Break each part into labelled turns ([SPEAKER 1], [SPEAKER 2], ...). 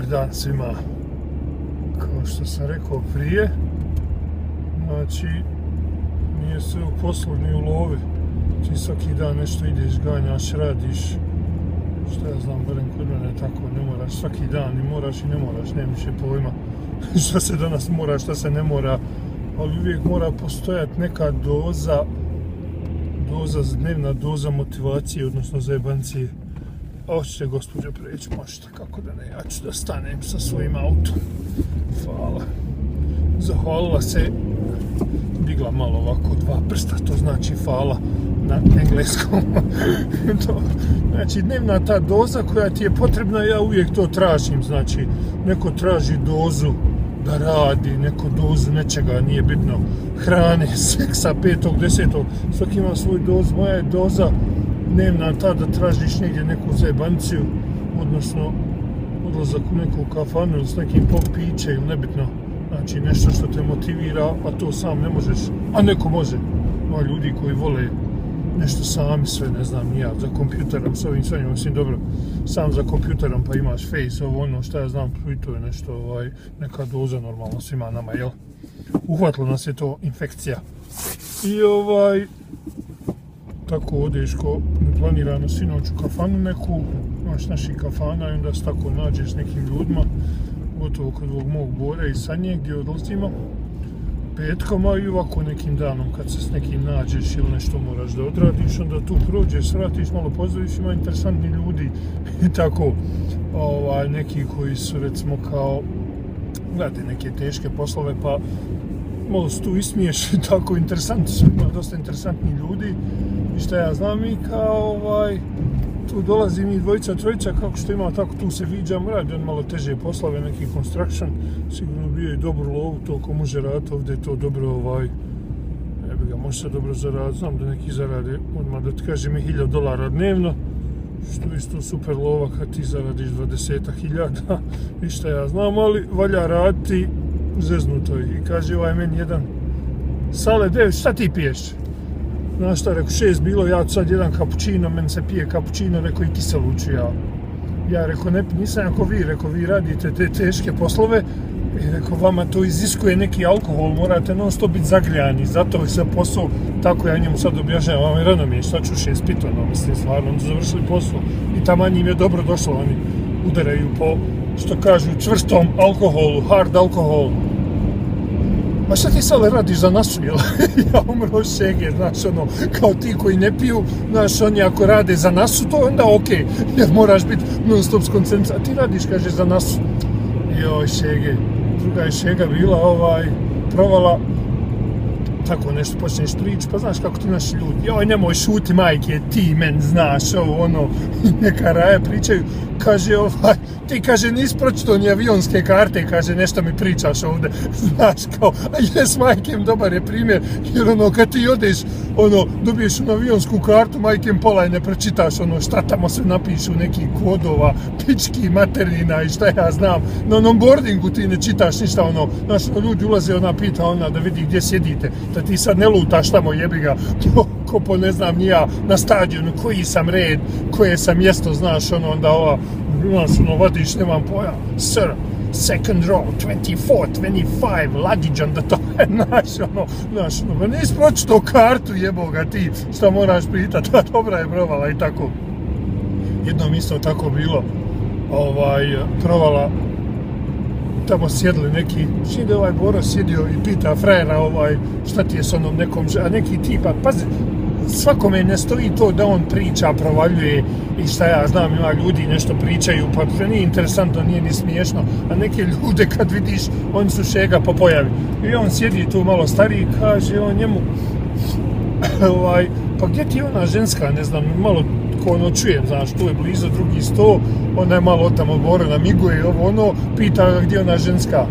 [SPEAKER 1] Dobar dan svima. Kao što sam rekao prije, znači nije sve u poslu ni u lovi. Ti svaki dan nešto ideš, ganjaš, radiš, šta ja znam, barem kod mene tako, ne moraš svaki dan, ni moraš i ne moraš, nema više pojma šta se danas mora, šta se ne mora, ali uvijek mora postojati neka dnevna doza motivacije, odnosno zajebancije. A hoćete, gospođo, preći, možete, kako da ne, ja ću da stanem sa svojim autom. Hvala. Zahvalila se, digla malo ovako dva prsta, to znači hvala na engleskom. Znači, dnevna ta doza koja ti je potrebna, ja uvijek to tražim, znači, neko traži dozu da radi, neko dozu nečega, nije bitno, hrane, seksa, 5., 10., svaki ima svoju dozu, moja je doza dnevna ta da tražiš negdje neku zajebanciju, odnosno odlazak u neku kafanu ili s nekim pop piće ili nebitno, znači nešto što te motivira, a to sam ne možeš, a neko može. Ima ljudi koji vole nešto sami sve, ne znam, ja za kompjuterom, s ovim svojim, mislim, dobro, sam za kompjuterom pa imaš Face, ovo ono, šta ja znam, i to je nešto, neka doza normalno svima nama, jel? Uhvatilo nas je to infekcija. I tako odeš ko neplanirano sinoć u kafanu neku, imaš naših kafana i onda se tako nađeš s nekim ljudima, gotovo kod ovog mog Bore i Sanje gdje odlazimo petkom, a i ovako nekim danom kad se s nekim nađeš ili nešto moraš da odradiš, onda tu prođeš, svratiš, malo pozdraviš, ima interesantni ljudi i tako, neki koji su recimo kao rade neke teške poslove, pa malo se tu ismiješ i tako, interesantni su, ima dosta interesantni ljudi i šta ja znam, i kao tu dolazi mi dvojica, trojica, kako što ima, tako tu se viđam, radi on malo teže poslove, neki construction, sigurno bio i dobru lovu, to ko može raditi ovdje, je to dobro, može se dobro zaraditi, znam da neki zarade, odmah da ti kažem, $1000 dnevno, što je isto super lova kad ti zaradiš 20.000 i šta ja znam, ali valja raditi zeznuto. I kaže meni jedan: Sale, šta ti piješ? Znaš šta, rekao, 6 bilo, ja sad jedan kapućino, meni se pije kapućino, rekao, i kiseluću ja. Ja rekao, nisam ako vi, rekao, vi radite te teške poslove i rekao, vama to iziskuje neki alkohol, morate non stop biti zagrijani, zato je sve posao, tako ja njemu sad objašnjavam, vama je rano mi je, šta ću 6 pito, mislim, stvarno, oni su završili posao i tamo im je dobro došlo, oni udaraju po, što kažu, čvrstom alkoholu, hard alkohol. Ma šta ti sad radiš za nasu, jel? Ja umro šege, znaš, kao ti koji ne piju, znaš, oni ako rade za nasu, to onda okej, jer moraš biti non stop skoncentriran. A ti radiš, kaže, za nasu. Joj, šege. Druga je šega bila, provala, tako nešto počneš prići, pa znaš kako ti naši ljudi, joj, nemoj šuti, majke, ti men znaš, neka raja pričaju, kaže, ti, kaže, nisi pročitao ni avionske karte, kaže, nešto mi pričaš ovdje, znaš, kao, a jes, majkem, dobar je primjer, jer kad ti odeš, dobiješ avionsku kartu, majkem, pola i ne pročitaš, šta tamo se napišu, nekih kodova, pički, materina i šta ja znam, na onom boardingu ti ne čitaš ništa, znaš, ljudi ulaze, pita da vidi gdje sjedite, da ti sad ne lutaš tamo, jebi ga, ko po ne znam ni ja, na stadionu, koji sam red, koje sam mjesto, znaš, onda vadiš, nemam pojam, sir, second row, 24, 25, luggage onda to, znaš, ba nisi pročitao kartu, jeboga ti, šta moraš pitati, dobra je provala i tako. Jednom isto tako bilo, provala, tamo sjedli neki, čini da Boro sjedio i pita frajera šta ti je s onom nekom, a neki tipa, pazi, svakome ne stoji to da on priča, provaljuje i šta ja znam, ima ljudi nešto pričaju, pa nije interesantno, nije ni smiješno, a neke ljude kad vidiš, oni su šega po pojavi. I on sjedi tu malo stariji, kaže on njemu, pa gdje ti je ona ženska, ne znam, malo ko čujem, znaš, tu je blizu drugi sto, ona je malo tamo gore namiguje, pita gdje je ona ženska.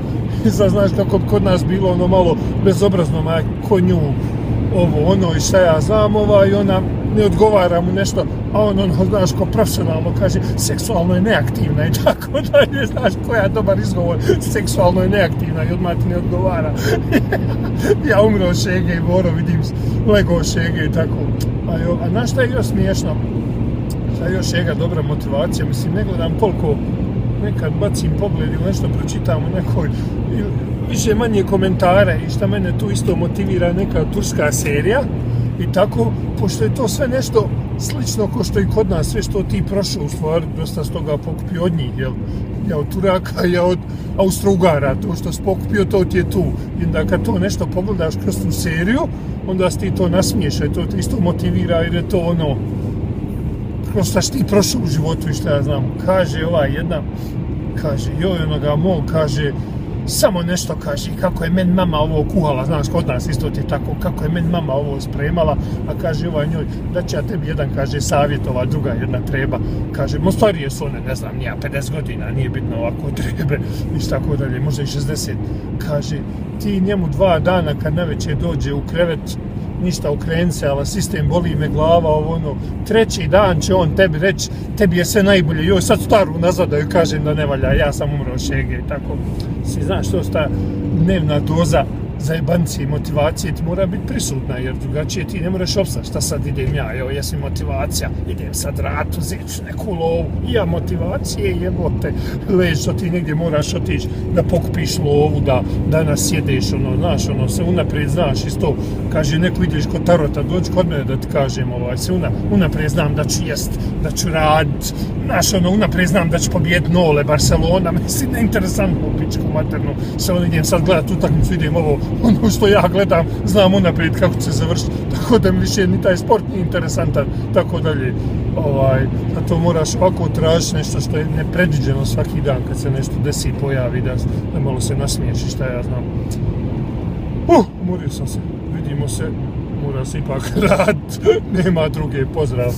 [SPEAKER 1] Sad znaš kako kod nas bilo malo bezobrazno, ko nju, i šta ja znam, i ona ne odgovara mu nešto, a on, znaš, ko profesionalno kaže, seksualno je neaktivna i tako dalje, znaš, koja je dobar izgovor, seksualno je neaktivna i odmah ti ne odgovara. Ja umro šege i Boro, vidim, lego šege i tako. A znaš šta je još smiješno? Šta je još šega dobra motivacija, mislim, ne gledam koliko nekad bacim pogled ili nešto pročitam u nekoj više manje komentare i šta mene tu isto motivira neka turska serija i tako, pošto je to sve nešto slično ko što i kod nas, sve što ti prošao u stvari, dosta s toga pokupio od njih, jel? Ja od Turaka, ja od Austro-Ugara, to što si pokupio, to ti je tu. I onda kad to nešto pogledaš kroz tu seriju, onda si ti to nasmiješa i to te isto motivira jer je to ono, kroz šta si ti prošao u životu i šta ja znam. Kaže ova jedna, kaže, joj onoga mol, kaže, samo nešto kaže, kako je meni mama ovo kuhala, znaš, kod nas isto ti tako, kako je meni mama ovo spremala, a kaže ovaj njoj, da će ja tebi jedan, kaže, savjet, ova druga jedna treba, kaže, starije su one, ne znam, nija 50 godina, nije bitno ovako trebe, ništa tako dalje, možda i 60, kaže, ti njemu 2 dana kad navečer dođe u krevet, ništa okreni se, ali sistem boli me glava, ovo ono, 3. dan će on tebi reći, tebi je sve najbolje, joj sad staru nazad da joj kažem da ne valja, ja sam umro od šege i tako. Si znaš što ta dnevna doza zajebancije i motivacije ti mora biti prisutna, jer drugačije ti ne moraš opstati, šta sad idem ja, evo jesam motivacija, idem sad rad uzeti neku lovu, ja motivacije jebote, lež što ti negdje moraš otići da pokupiš lovu, da danas jedeš, ono, znaš, ono, se unaprijed znaš isto, kaže neko ideš kod tarota, dođi kod mene da ti kažem, se unaprijed znam da ću jest, da ću radit, znaš, ono, unaprijed znam da ću pobijediti Nole, Barcelona, mislim, neinteresantno u pičku maternu, se on idem sad gledat utakmicu, idem ovo, ono što ja gledam, znam unaprijed kako će se završiti, tako da mi više ni taj sport nije interesantan, tako dalje. Zato moraš ovako tražiti nešto što je nepredviđeno svaki dan kad se nešto desi i pojavi, da malo se nasmiješi, šta ja znam. Umorio sam se, vidimo se, mora se ipak raditi, nema druge, pozdrav.